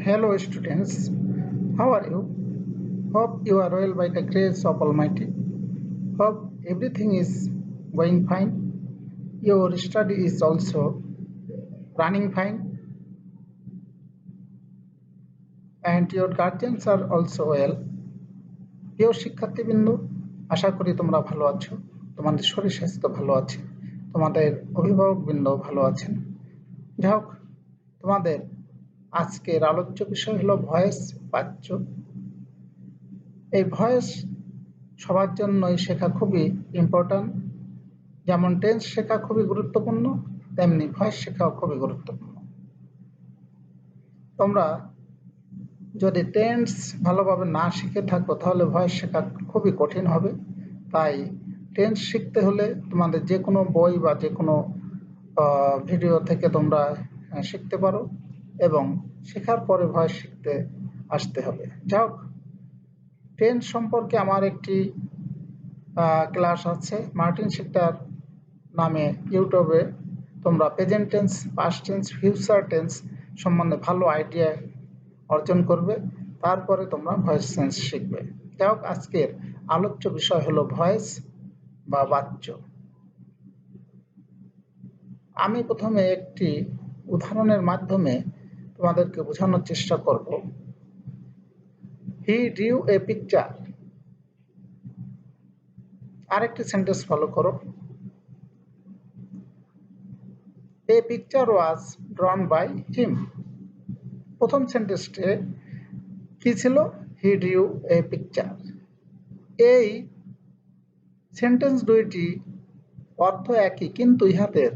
Hello students, how are you? Hope you are well by the grace of Almighty. Hope everything is going fine. Your study is also running fine and your guardians are also well. প্রিয় শিক্ষার্থীবৃন্দ, আশা করি তোমরা ভালো আছো, তোমাদের শরীর স্বাস্থ্য ভালো আছে, তোমাদের অভিভাবকবৃন্দ ভালো আছেন। যাই হোক, তোমাদের আজকের আলোচ্য বিষয় হলো ভয়েস বাচ্য। এই ভয়েস সবার জন্যই শেখা খুবই ইম্পর্ট্যান্ট। যেমন টেন্স শেখা খুবই গুরুত্বপূর্ণ, তেমনি ভয়েস শেখাও খুবই গুরুত্বপূর্ণ। তোমরা যদি টেন্স ভালোভাবে না শিখে থাকো তাহলে ভয়েস শেখা খুবই কঠিন হবে। তাই টেন্স শিখতে হলে তোমাদের যে কোনো বই বা যে কোনো ভিডিও থেকে তোমরা শিখতে পারো এবং শেখার পরে ভয়েস শিখতে আসতে হবে। যাই হোক, টেন্স সম্পর্কে আমার একটি ক্লাস আছে মার্টিন শিকদার নামে ইউটিউবে। তোমরা present tense, past tense, future tense সম্বন্ধে ভালো আইডিয়া অর্জন করবে, তারপরে তোমরা ভয়েস টেন্স শিখবে। যাই হোক, আজকের আলোচ্য বিষয় হলো ভয়েস বা বাচ্য। আমি প্রথমে একটি উদাহরণের মাধ্যমে তোমাদেরকে বোঝানোর চেষ্টা করব। He drew a picture. আরেকটি সেন্টেন্স ফলো করো। A picture was drawn by him. প্রথম সেন্টেন্সে কি ছিল? He drew a picture. এই সেন্টেন্স দুইটি অর্থ একই, কিন্তু ইহাদের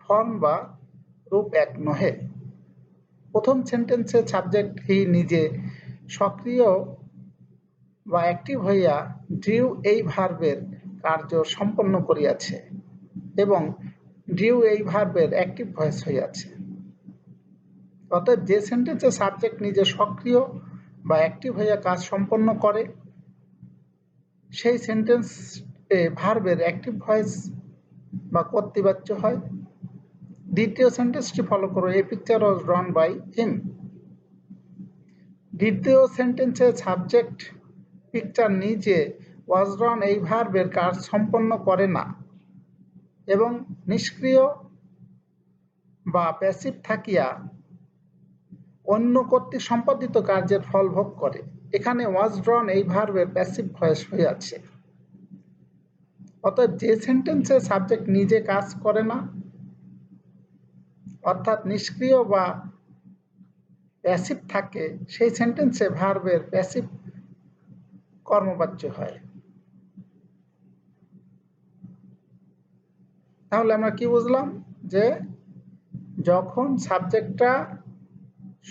ফর্ম বা রূপ এক নহে। প্রথম সেন্টেন্সে সাবজেক্ট হি নিজে সক্রিয় বা অ্যাক্টিভ হইয়া ডিউ এই ভার্বের কার্য সম্পন্ন করিয়াছে এবং ডিউ এই ভার্বের অ্যাক্টিভ ভয়েস হইয়াছে। অতএব যে সেন্টেন্সে সাবজেক্ট নিজে সক্রিয় বা অ্যাক্টিভ হইয়া কাজ সম্পন্ন করে সেই সেন্টেন্সে ভার্বের অ্যাক্টিভ ভয়েস বা কর্তৃবাচ্য হয়। দ্বিতীয় সেন্টেন্সটি ফলো করো। A picture was drawn by him. দ্বিতীয় সেন্টেন্সে সাবজেক্ট পিকচার নিজে ওয়াজ ড্রন এই ভার্বের কাজ সম্পন্ন করে না এবং নিষ্ক্রিয় বা প্যাসিভ থাকিয়া অন্য কর্তৃক সম্পাদিত কার্যের ফল ভোগ করে। এখানে ওয়াজ ড্রন এই ভার্বের প্যাসিভ ভয়েস হইয়াছে। অতএব যে সেন্টেন্সে সাবজেক্ট নিজে কাজ করে না, অর্থাৎ নিষ্ক্রিয় বা প্যাসিভ থাকে, সেই সেন্টেন্সে ভার্বের প্যাসিভ কর্মবাচ্য হয়। তাহলে আমরা কি বুঝলাম? যে যখন সাবজেক্টটা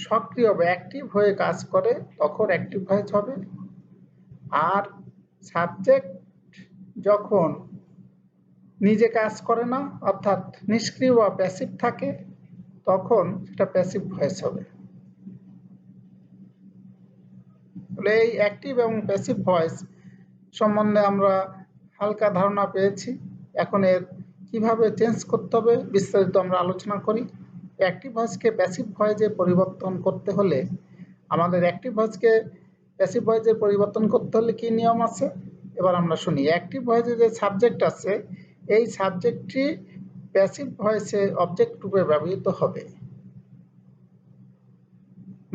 সক্রিয় বা অ্যাক্টিভ হয়ে কাজ করে তখন অ্যাক্টিভ ভয়েস হবে, আর সাবজেক্ট যখন নিজে কাজ করে না অর্থাৎ নিষ্ক্রিয় বা প্যাসিভ থাকে তখন সেটা প্যাসিভ ভয়েস হবে। এই অ্যাক্টিভ এবং প্যাসিভ ভয়েস সম্বন্ধে আমরা হালকা ধারণা পেয়েছি। এখন এর কিভাবে চেঞ্জ করতে হবে বিস্তারিত আমরা আলোচনা করি। অ্যাক্টিভ ভয়েসকে প্যাসিভ ভয়েসে পরিবর্তন করতে হলে আমাদের অ্যাক্টিভ ভয়েসকে প্যাসিভ ভয়েসে পরিবর্তন করতে হলে কি নিয়ম আছে এবার আমরা শুনি। অ্যাক্টিভ ভয়েসে যে সাবজেক্ট আছে এই সাবজেক্টটি প্যাসিভ ভয়েসে অবজেক্ট রূপে ব্যবহৃত হবে।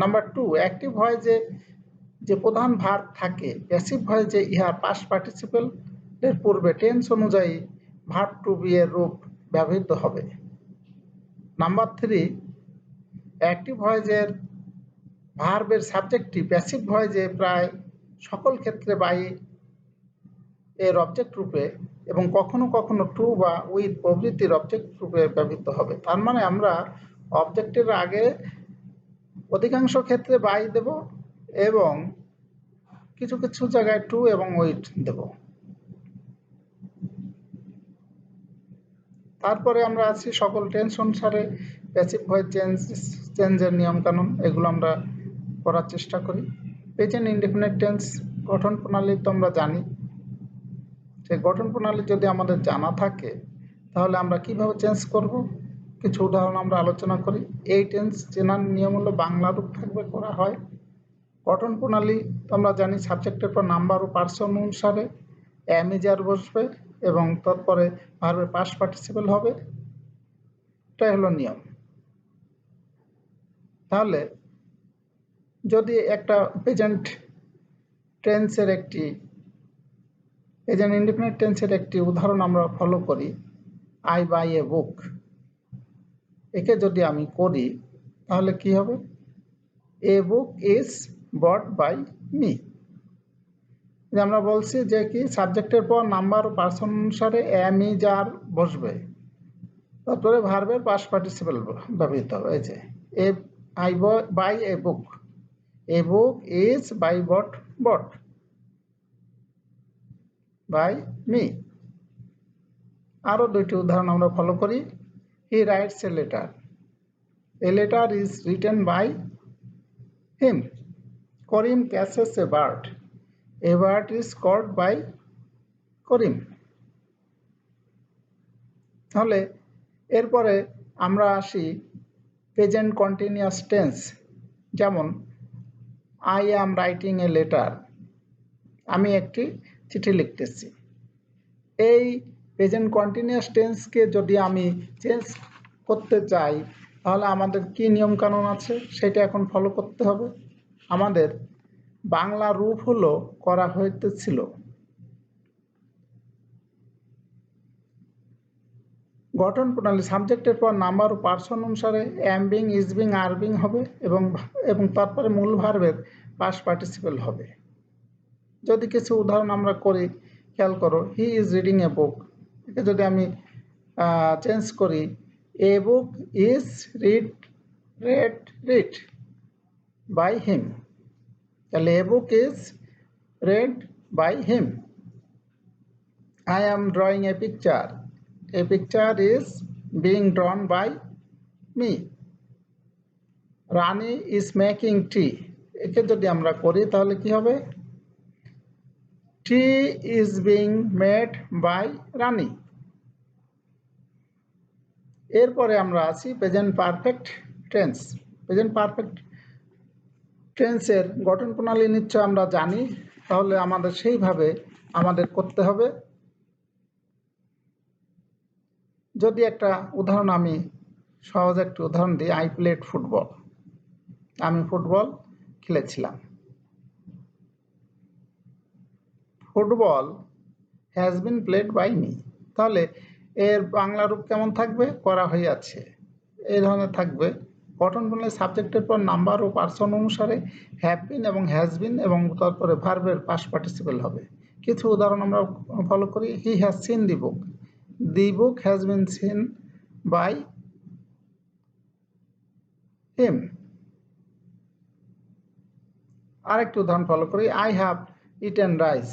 নাম্বার 2, অ্যাক্টিভ ভয়েসে যে প্রধান ভার্ব থাকে প্যাসিভ ভয়েসে ইহার পাস্ট পার্টিসিপল এর পূর্বে টেন্স অনুযায়ী ভার্ব টু বি এর রূপ ব্যবহৃত হবে। নাম্বার 3, অ্যাক্টিভ ভয়েসের ভার্বের সাবজেক্টটি প্যাসিভ ভয়েসে প্রায় সকল ক্ষেত্রে বাই এর অবজেক্ট রূপে এবং কখনো কখনো টু বা উইথ প্রভৃতির অবজেক্ট রূপে ব্যবহৃত হবে। তার মানে আমরা অবজেক্টের আগে অধিকাংশ ক্ষেত্রে বাই দেব এবং কিছু কিছু জায়গায় টু এবং উইথ দেব। তারপরে আমরা আছি সকল টেন্স অনুসারে প্যাসিভ ভয়েস চেঞ্জের নিয়মকানুন, এগুলো আমরা করার চেষ্টা করি। প্রেজেন্ট ইনডেফিনিট টেন্স গঠন প্রণালী তো আমরা জানি। সেই গঠন প্রণালী যদি আমাদের জানা থাকে তাহলে আমরা কিভাবে চেঞ্জ করব কিছু উদাহরণ আমরা আলোচনা করি। এই টেন্স চেনার নিয়ম হলো বাংলা রূপ থাকবে, করা হয়। গঠন প্রণালী আমরা জানি সাবজেক্টের পর নাম্বার ও পার্সন অনুসারে এম ইজ আর বসবে এবং তারপরে ভার্বের পাস্ট পার্টিসিপল হবে। এটাই হলো নিয়ম। তাহলে যদি একটা প্রেজেন্ট টেন্সের প্রেজেন্ট ইনডিফিনিট টেন্সের একটি উদাহরণ আমরা ফলো করি, আই বাই এ বুক। একে যদি আমি করি তাহলে কি হবে? A book is bought by me. আমরা বলছি যে কি সাবজেক্টের পর নাম্বার ও পার্সন অনুসারে এম ইজ আর বসবে, তারপরে ভার্বের পাস্ট পার্টিসিপল ব্যবহৃত হবে। এই যে I buy a book, a book is by bought by me. আরো দুইটি উদাহরণ আমরা ফলো করি। He writes a letter, a letter is written by him. Karim catches a bird, a bird is caught by Karim. তাহলে এরপরে আমরা আসি প্রেজেন্ট কন্টিনিউয়াস টেন্স, যেমন I am writing a letter, আমি একটি চিঠি লিখতেছি। এই প্রেজেন্ট কন্টিনিউয়াস টেন্সকে যদি আমি চেঞ্জ করতে চাই তাহলে আমাদের কি নিয়ম কানুন আছে সেটা এখন ফলো করতে হবে। আমাদের বাংলা রূপ হলো করা হইতেছিল। গঠন প্রণালী সাবজেক্টের পর নাম্বার ও পার্সন অনুসারে am being, is being, are being হবে এবং তারপরে মূল ভার্বের পাস্ট পার্টিসিপল হবে। যদি কিছু উদাহরণ আমরা করি, খেয়াল করো, হি ইজ রিডিং এ বুক। একে যদি আমি চেঞ্জ করি, a book is read by him, তাহলে a book is read by him. I am drawing a picture, a picture is being drawn by me. Rani is making tea, একে যদি আমরা করি তাহলে কি হবে? tea is being made by Rani. এরপরে আমরা আসি present perfect tense. Present perfect টেন্সের গঠন প্রণালী নিশ্চয় আমরা জানি, তাহলে আমাদের সেইভাবে আমাদের করতে হবে। যদি একটা উদাহরণ আমি সহজ একটি উদাহরণ দিই, আই প্লেড ফুটবল, আমি ফুটবল খেলেছিলাম। Football has been played by me, তাহলে এর বাংলা রূপ কেমন থাকবে? করা হইয়াছে, এই ধরনের থাকবে। গঠন প্রণালী সাবজেক্টের পর নাম্বার ও পার্সন অনুসারে হ্যাভ বিন এবং হ্যাজ বিন এবং তারপরে ভার্বের পাস্ট পার্টিসিপল হবে। কিছু উদাহরণ আমরা ফলো করি। He has seen the book, the book has been seen by him. আরেকটি উদাহরণ ফলো করি, I have eaten rice,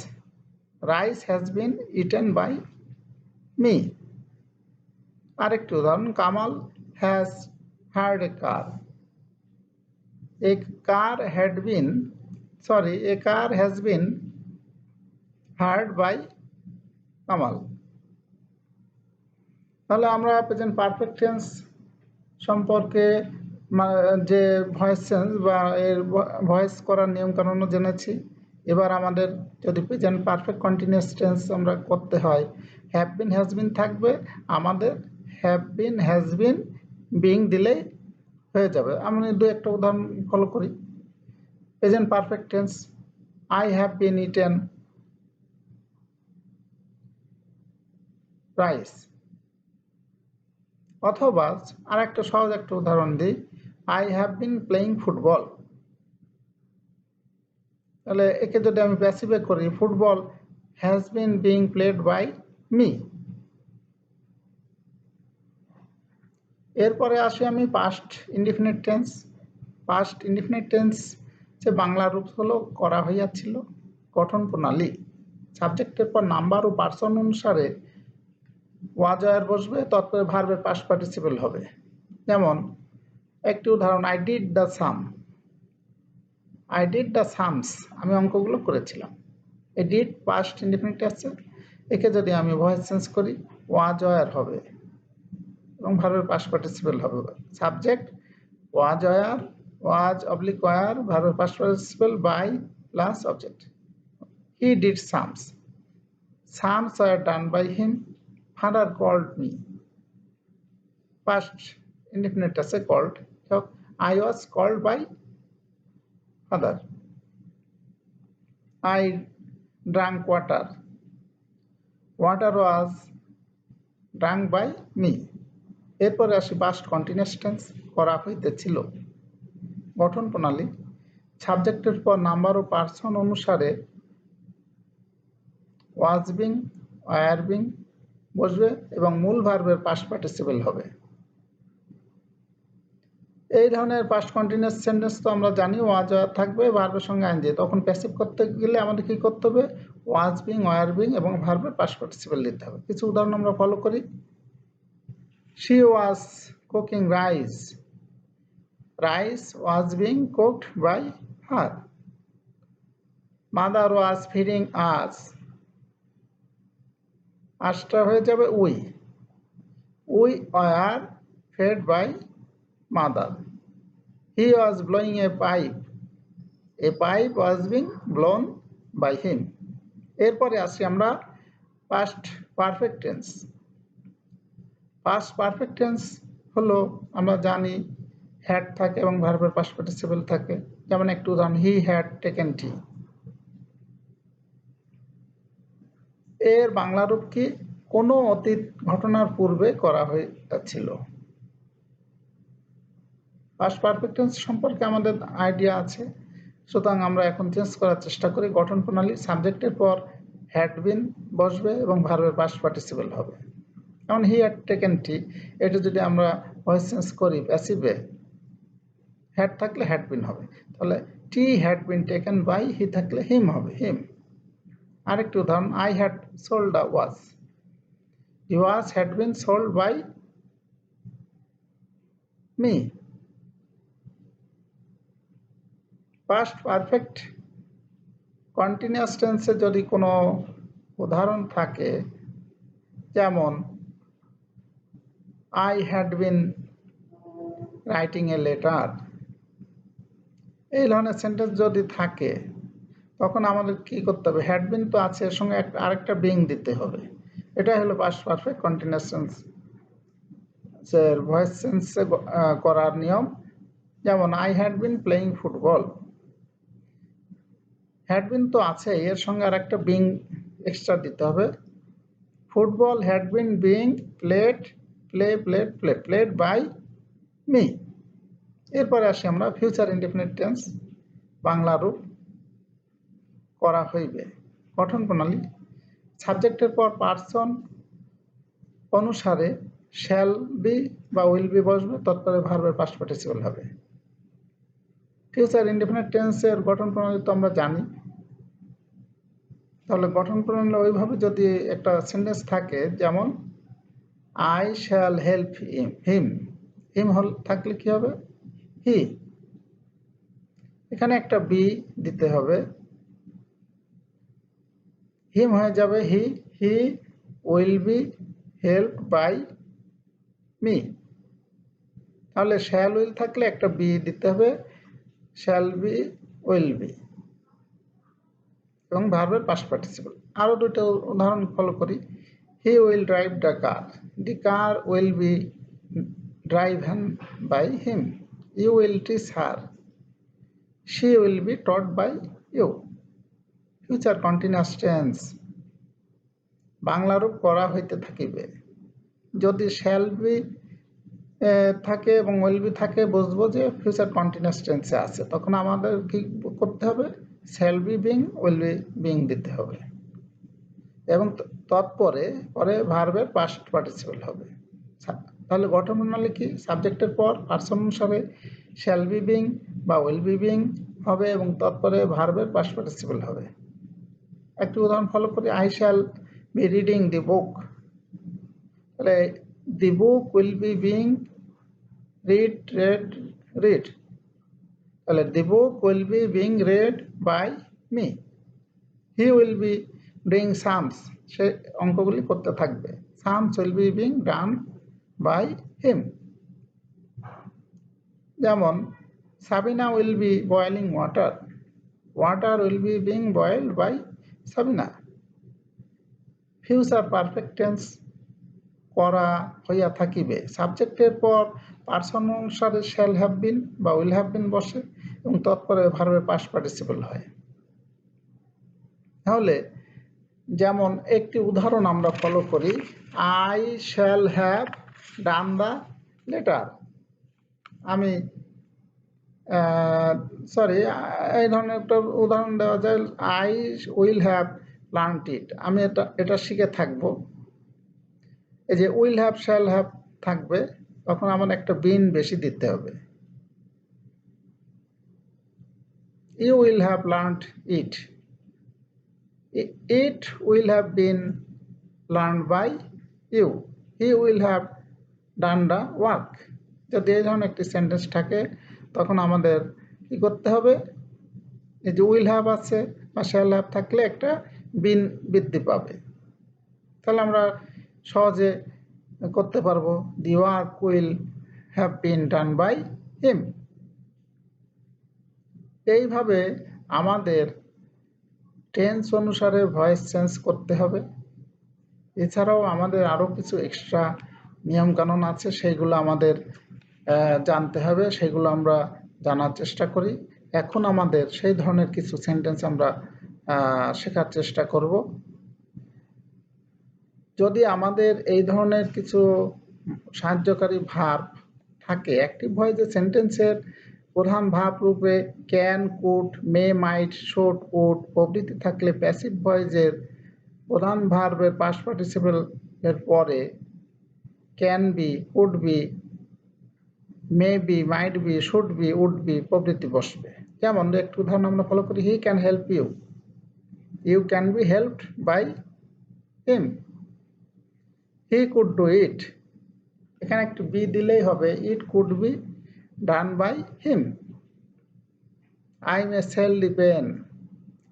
rice has been eaten by me. আরেকটি উদাহরণ, Kamal has heard a car, a car has been heard by Kamal. তাহলে আমরা present perfect tense সম্পর্কে যে voice change বা এর ভয়েস করার নিয়ম কানুন জেনেছি। এবার আমাদের যদি প্রেজেন্ট পারফেক্ট কন্টিনিউয়াস টেন্স আমরা করতে হয়, হ্যাভ বিন হ্যাজ বিন থাকবে, আমাদের have been has been being দিলেই হয়ে যাবে। আমি দু একটা উদাহরণ ফলো করি। Present perfect tense, I have been eaten rice. অথবা আর একটা সহজ একটা উদাহরণ দিই, I have been playing football. তাহলে একে যদি আমি প্যাসিভে করি, football has been being played by me. এরপরে আসি আমি past indefinite tense. Past indefinite tense যে বাংলা রূপ হলো করা হইয়াছিল। গঠন প্রণালী সাবজেক্টের পর নাম্বার ও পার্সন অনুসারে ওয়াজ আর বসবে, তারপরে ভার্বের পাস্ট পার্টিসিপল হবে। যেমন একটি উদাহরণ, আই ডিড দ্য সামস, আমি অঙ্কগুলো করেছিলাম। এই ডিড পাস্ট ইনডিফিনিট আছে, একে যদি আমি ভয়েস চেঞ্জ করি ওয়াজ আর হবে এবং ভার্বের পাস্ট পার্টিসিপেল হবে। Subject was were, was oblique were, ভার্বের past participle by plus object. He did sums, sums were done by him, father called me, past indefinite আছে called, so I was called by father, I drank water, water was drunk by me। এরপরে আসি past continuous tense, করা হইতেছিল। গঠন প্রণালী সাবজেক্টের পর number ও পার্সন অনুসারে was being, were being বসবে এবং মূল ভার্বের পাস্ট পার্টিসিপেল হবে। এই ধরনের পাস্ট কন্টিনিউয়াস সেন্টেন্স তো আমরা জানি, ওয়াজ ওয়্যার থাকবে, ভার্বের সঙ্গে আইএনজি। তখন প্যাসিভ করতে গেলে আমাদের কি করতে হবে? ওয়াজ বিং, ওয়্যার বিং এবং ভার্বের পাস্ট পার্টিসিপেল দিতে হবে। কিছু উদাহরণ আমরা ফলো করি। She was cooking rice, rice was being cooked by her. Mother was feeding us, আসটা হয়ে যাবে we, we were fed by mother. He was blowing a pipe was being blown by him। এরপরে আসি আমরা past perfect tense। past perfect tense হলো, আমরা জানি had থাকে এবং ভার্বের past participle থাকে। যেমন একটু উদাহরণ, he had taken tea। এর বাংলা রূপ কি? কোনো অতীত ঘটনার পূর্বে করা হয়েছিল। পাস্ট পারফেক্ট টেন্স সম্পর্কে আমাদের আইডিয়া আছে, সুতরাং আমরা এখন চেঞ্জ করার চেষ্টা করি। গঠন প্রণালী সাবজেক্টের পর হ্যাড বিন বসবে এবং ভার্বের পাস্ট পার্টিসিপল হবে। যেমন হি হ্যাড টেকেন টি, এটা যদি আমরা ভয়েস চেঞ্জ করি প্যাসিভে, হ্যাড থাকলে হ্যাড বিন হবে, তাহলে tea had been taken by, he থাকলে হিম হবে, হিম। আরেকটি উদাহরণ, I had sold a watch, the watch had been sold by me. Past perfect continuous টেন্সে যদি কোনো উদাহরণ থাকে, যেমন I had been writing a letter, এই ধরনের সেন্টেন্স যদি থাকে তখন আমাদের কি করতে হবে? হ্যাড বিন তো আছে, এর সঙ্গে আরেকটা বিং দিতে হবে। এটাই হলো পাস্ট পারফেক্ট কন্টিনিউয়াস টেন্স এর ভয়েস চেঞ্জে করার নিয়ম। যেমন I had bin playing football, had বিন তো আছে, এর সঙ্গে আর একটা বিং এক্সট্রা দিতে হবে। Football had been being played by me. এরপরে আসি আমরা ফিউচার ইনডেফিনিট টেন্স, বাংলা রূপ করা হইবে। গঠন প্রণালী সাবজেক্টের পর পার্সন অনুসারে শ্যাল বি বা উইল বি বসবে, তৎপরে ভার্বের পাস্ট পার্টিসিপল হবে। ফিউচার ইনডেফিনিট টেন্সের গঠন প্রণালী তো আমরা জানি, তাহলে গঠন প্রণালী ওইভাবে যদি একটা সেন্টেন্স থাকে, যেমন আই শ্যাল হেল্প হিম, হিম থাকলে কি হবে? হি। এখানে একটা বি দিতে হবে, হিম হয়ে যাবে he, he will be help by me. তাহলে শ্যাল উইল থাকলে একটা বি দিতে হবে, শ্যাল বি উইল বি এবং ভার্বের পাস্ট পার্টিসিপল। আরো দুটো উদাহরণ ফলো করি। He will drive the car, the car will be driven by him, you will teach her, she will be taught by you. Future continuous tense Bangla রূপ করা হইতে থাকিবে। যদি শ্যাল বি থাকে এবং উইল বি থাকে, বুঝবো যে ফিউচার কন্টিনিউয়াস টেন্সে আছে। তখন আমাদের কি করতে হবে? Shall be being, will be being দিতে হবে এবং তৎপরে ভার্বের পাস্ট পার্টিসিপল হবে। তাহলে গঠন প্রণালী কি? সাবজেক্টের পর পার্সন অনুসারে শ্যাল বি বিং বা উইল বি বিং হবে এবং তৎপরে ভার্বের পাস্ট পার্টিসিপল হবে। একটি উদাহরণ ফলো করি, I shall be reading the book, তাহলে the book will be being read, তাহলে the book will be being read by me, he will be doing sums, সে অঙ্কগুলি করতে থাকবে, sums will be being done by him. যেমন Sabina will be boiling water. Water will be being boiled by Sabina. Future perfect tense করা হইয়া থাকিবে, সাবজেক্টের পর person অনুসারে shall have been বা উইল হ্যাভ বিন বসে এবং তৎপরে ভার্বের পাস্ট পার্টিসিপল হয়। তাহলে যেমন একটি উদাহরণ আমরা ফলো করি, I shall have done the letter. আমি এই ধরনের একটা উদাহরণ দেওয়া যায়, আই উইল হ্যাভ লার্নড ইট। আমি এটা শিখে থাকবো। এই যে উইল হ্যাভ শ্যাল হ্যাভ থাকবে, তখন আমার একটা বিন বেশি দিতে হবে। You will have learned it, it will have been learned by you, he will have done the work. যদি এই ধরনের একটি সেন্টেন্স থাকে তখন আমাদের কি করতে হবে, এই যে উইল হ্যাভ আছে বা শ্যাল হ্যাভ থাকলে একটা বিন বৃদ্ধি পাবে। তাহলে আমরা সহজে করতে পারবো, the work will have been done by him. এইভাবে আমাদের টেন্স অনুসারে ভয়েস চেঞ্জ করতে হবে। এছাড়াও আমাদের আরও কিছু এক্সট্রা নিয়মকানুন আছে, সেইগুলো আমাদের জানতে হবে, সেগুলো আমরা জানার চেষ্টা করি। এখন আমাদের সেই ধরনের কিছু সেন্টেন্স আমরা শেখার চেষ্টা করব। যদি আমাদের এই ধরনের কিছু সাহায্যকারী ভার্ব থাকে, অ্যাক্টিভ ভয়েসে সেন্টেন্সের প্রধান ভার্ব রূপে can, could, may, might, should, would প্রভৃতি থাকলে প্যাসিভ ভয়েসের প্রধান ভার্বের পাস্ট পার্টিসিপল এর পরে can be, could be, may be, might be, should be, would be প্রভৃতি বসবে। যেমন একটু উদাহরণ আমরা ফলো করি, he can help you, you can be helped by him. He could do it, এখানে একটু বি দিলেই হবে, it could be done by him. I may sell the pen,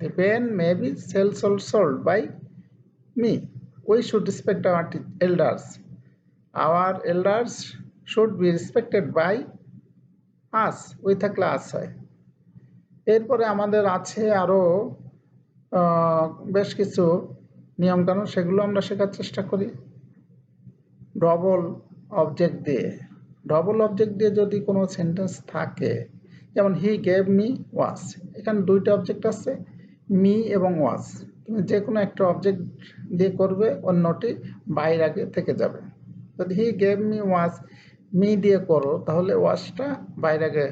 the pen may be sold by me. We should respect our elders, our elders should be respected by us. ওই থাকলে আস হয়। এরপরে আমাদের আছে আরও বেশ কিছু নিয়মকানুন, সেগুলো আমরা শেখার চেষ্টা করি। ডবল অবজেক্ট দিয়ে যদি কোনো সেন্টেন্স থাকে, যেমন হি গেভ মি ওয়াজ, এখানে দুইটা অবজেক্ট আছে, মি এবং ওয়াজ। তুমি যে কোনো একটা অবজেক্ট দিয়ে করবে, অন্যটি বাইরে আগে থেকে যাবে। যদি হি গেভ মি ওয়াজ মি দিয়ে করো, তাহলে ওয়াজটা বাইরে আগে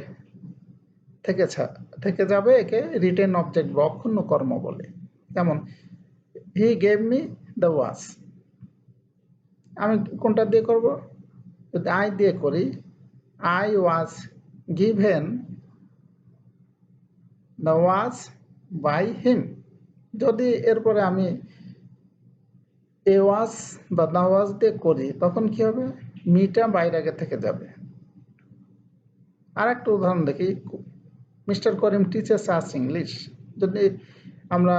থেকে যাবে, একে রিটেন অবজেক্ট বা অক্ষুণ্ণ কর্ম বলে। যেমন he gave me the was, আমি কোনটা দিয়ে করব, যদি আই দিয়ে করি, I was given the was by him. যদি এরপরে আমি এ ওয়াজ বা দ্য ওয়াজ দিয়ে করি, তখন কি হবে, মিটা বাইরে আগে থেকে যাবে। আর একটা উদাহরণ দেখি, মিস্টার করিম টিচার্স আস ইংলিশ, যদি আমরা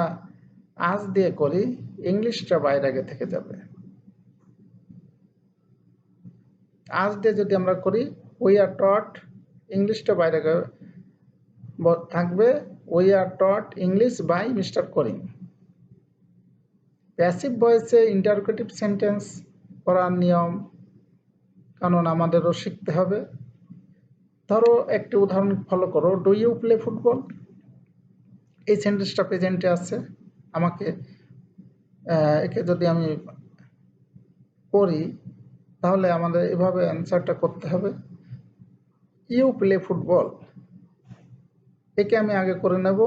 আজ দিয়ে করি, ইংলিশটা বাইরে আগে থেকে যাবে। আজ দিয়ে যদি আমরা করি, উই আর টট, ইংলিশটা বাইরে থাকবে, we are taught English by mister Karim. Passive ভয়েসে ইন্টারোগেটিভ সেন্টেন্স করার নিয়ম কানুন আমাদেরও শিখতে হবে। ধরো একটি উদাহরণ ফলো করো, ডু ইউ প্লে ফুটবল। এই সেন্টেন্সটা প্রেজেন্টে আছে, আমাকে একে যদি আমি করি, তাহলে আমাদের এভাবে অ্যান্সারটা করতে হবে, ইউ প্লে ফুটবল। একে আমি আগে করে নেব,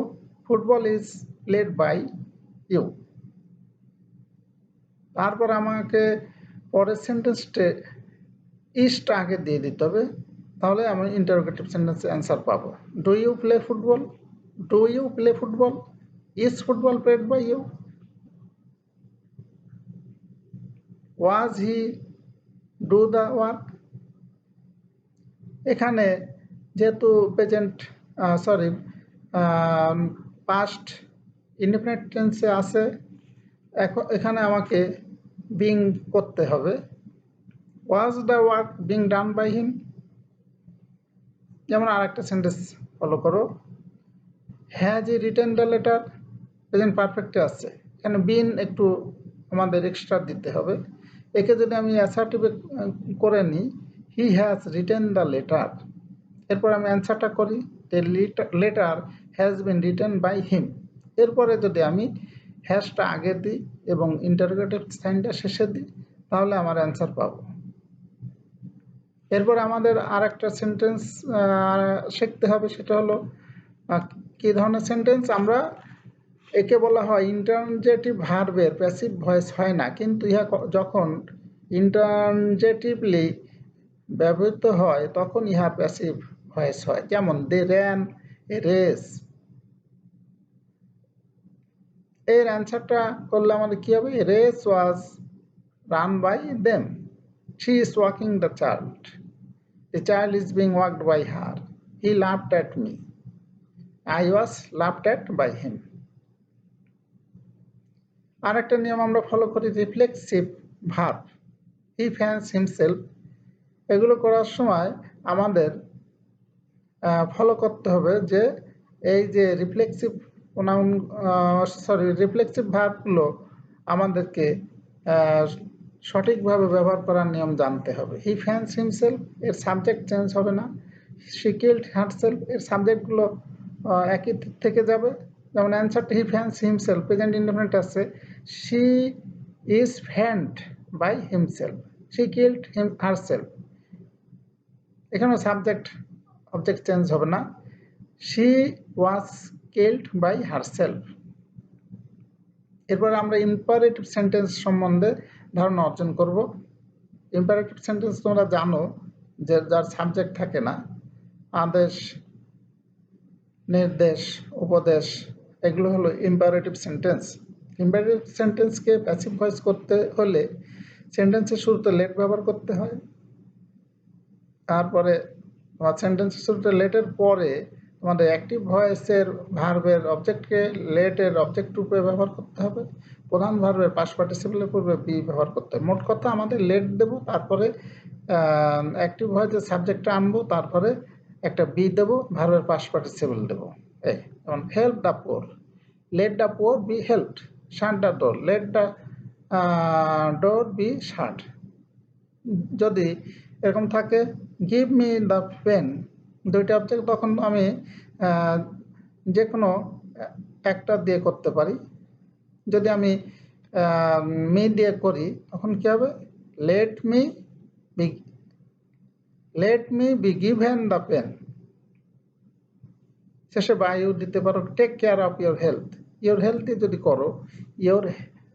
football is played by you. তারপর আমাকে পরের সেন্টেন্সটে ইজটা আগে দিয়ে দিতে হবে, তাহলে আমি ইন্টারোগেটিভ সেন্টেন্সে অ্যান্সার পাবো। Do you play football, do you play football, is football played by you, was he do the work. এখানে যেহেতু পাস্ট ইনডিফিনিট টেন্সে আছে, এখানে আমাকে বিং করতে হবে, was the work being done by him? যেমন আরেকটা সেন্টেন্স ফলো করো, has he written the letter, present পারফেক্টে আছে, এখানে বিন একটু আমাদের এক্সট্রা দিতে হবে। একে যদি আমি অ্যাসার্টিভ করে নিই, he has written the letter, এরপর আমি অ্যান্সারটা করি, the letter has been written by him, এরপরে যদি আমি হ্যাশটা আগে দিই এবং ইন্টারোগেটিভ সাইনটা শেষে দিই, তাহলে আমার অ্যান্সার পাবো। এরপর আমাদের আর একটা সেন্টেন্স শিখতে হবে, সেটা হলো কি ধরনের সেন্টেন্স, আমরা একে বলা হয় ইন্টারজেটিভ ভার্বের প্যাসিভ ভয়েস হয় না, কিন্তু ইহা যখন ইন্টারজেটিভলি ব্যবহৃত হয় তখন ইহা প্যাসিভ ভয়েস হয়। যেমন দে র্যান এ রেস, এর অ্যান্সারটা করলে আমাদের কি হবে, race was run by them, she is walking the child, the child is being walked by her, he laughed at me, I was laughed at by him। আরেকটা নিয়ম আমরা ফলো করি, রিফ্লেক্সিভ ভার্ব, হি ফ্যান্স হিমসেলফ, এগুলো করার সময় আমাদের follow করতে হবে যে এই যে রিফ্লেক্সিভ প্রোনাউন রিফ্লেক্সিভ ভার্বগুলো আমাদেরকে সঠিকভাবে ব্যবহার করার নিয়ম জানতে হবে। হি ফ্যান্স হিমসেলফ, এর সাবজেক্ট চেঞ্জ হবে না। শি কিল্ড হারসেলফ, এর সাবজেক্টগুলো একই থেকে যাবে। যেমন অ্যান্সারটা he fans himself, present indefinite আছে, she is fanned by himself, she killed herself, এখানেও সাবজেক্ট অবজেক্ট চেঞ্জ হবে না, she was killed by herself. এরপর আমরা ইম্পারেটিভ সেন্টেন্স সম্বন্ধে ধারণা অর্জন করব। ইম্পারেটিভ সেন্টেন্স তোমরা জানো যে যার সাবজেক্ট থাকে না, আদেশ, নির্দেশ, উপদেশ, এগুলো হলো ইম্পারেটিভ সেন্টেন্স। ইম্পারেটিভ সেন্টেন্সকে প্যাসিভ ভয়েস করতে হলে সেন্টেন্সের শুরুতে লেট ব্যবহার করতে হয়, তারপরে তোমার সেন্টেন্সের শুরুতে লেটের পরে তোমাদের অ্যাক্টিভ ভয়েসের ভার্বের অবজেক্টকে লেটের অবজেক্ট রূপে ব্যবহার করতে হবে, প্রধান ভার্বের পাস্ট পার্টিসিপেলের পূর্বে বি ব্যবহার করতে হবে। মোট কথা আমাদের লেট দেব, তারপরে অ্যাক্টিভ ভয়েসের সাবজেক্টটা আনবো, তারপরে একটা বি দেব, ভার্বের পাস্ট পার্টিসিপেল দেব। এই যেমন help the poor, let the poor be helped, shut the door, let the door be শাট। যদি এরকম থাকে গিভ মি দ্য পেন, দুইটা অবজেক্ট, তখন আমি যে কোনো একটা দিয়ে করতে পারি। যদি আমি মি দিয়ে করি তখন কি হবে, let me be given the pen, শেষে বা ইউ দিতে পারো। Take care of your health, your health দিয়ে যদি করো, your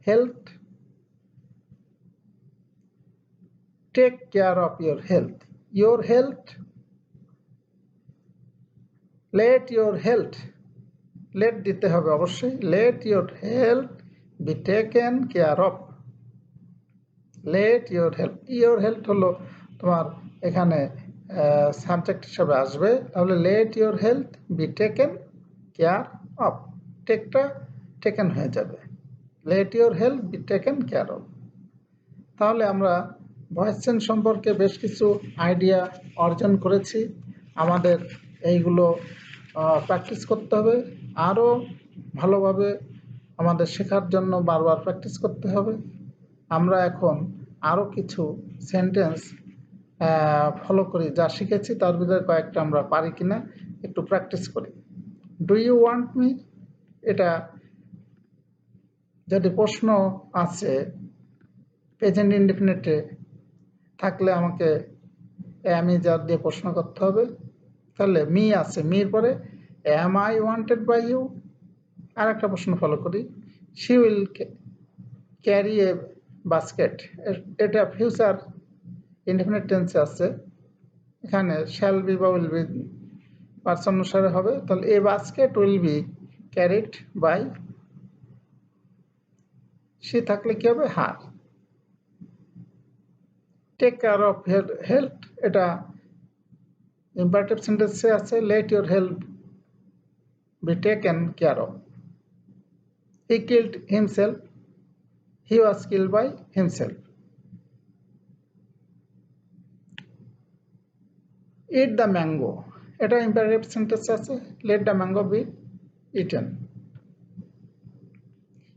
health, take care of your health, your health, let your health, let দিতে হবে অবশ্যই, let your health be taken care of, let your health, your health হলো তোমার এখানে subject হিসাবে আসবে, তাহলে let your health be taken care of, টেকটা টেকেন হয়ে যাবে, late your health be taken care of. তাহলে আমরা ভয়েস চেঞ্জ সম্পর্কে বেশ কিছু আইডিয়া অর্জন করেছি। আমাদের এইগুলো প্র্যাকটিস করতে হবে, আরও ভালোভাবে আমাদের শেখার জন্য বারবার প্র্যাকটিস করতে হবে। আমরা এখন আরও কিছু সেন্টেন্স ফলো করি, যা শিখেছি তার ভিতরে কয়েকটা আমরা পারি কিনা একটু প্র্যাকটিস করি। ডু ইউ ওয়ান্ট মি, এটা যদি প্রশ্ন আছে প্রেজেন্ট ইনডেফিনিটে থাকলে আমাকে আমি যা দিয়ে প্রশ্ন করতে হবে। তাহলে মি আছে, মির পরে am I wanted by you. আর একটা প্রশ্ন ফলো করি, she will carry a basket, এটা ফিউচার ইনডেফিনিট টেন্সে আছে, এখানে শ্যাল বি বা উইল বি পার্সন অনুসারে হবে। তাহলে a basket will be carried by, সে থাকলে কি হবে, her. Take care of health, এটা ইম্পারেটিভ সেন্টেন্সে আছে, let your health be taken care of. He killed himself, he was killed by himself. Eat the mango, এটা ইম্পারেটিভ সেন্টেন্স আছে। Let the mango be eaten.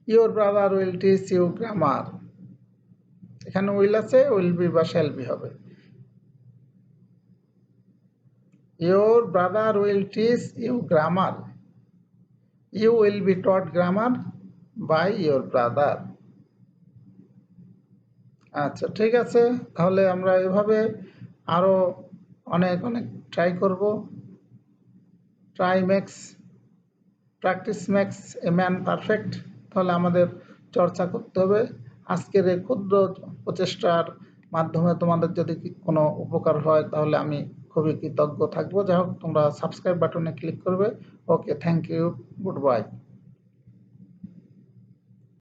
Your brother will teach you grammar, এখানে will আছে, will be বা shall be হবে। Your brother will teach you grammar, you will be taught grammar by your brother. আচ্ছা ঠিক আছে, তাহলে আমরা এভাবে আরো অনেক অনেক ট্রাই করব। Try makes, practice makes a man perfect. তাহলে আমাদের চর্চা করতে হবে। আজকের এই ক্ষুদ্র প্রচেষ্টার মাধ্যমে তোমাদের যদি কোনো উপকার হয় তাহলে আমি খুবই কৃতজ্ঞ থাকবো। যাই হোক, তোমরা সাবস্ক্রাইব বাটনে ক্লিক করবে। ওকে, থ্যাংক ইউ, গুড বাই।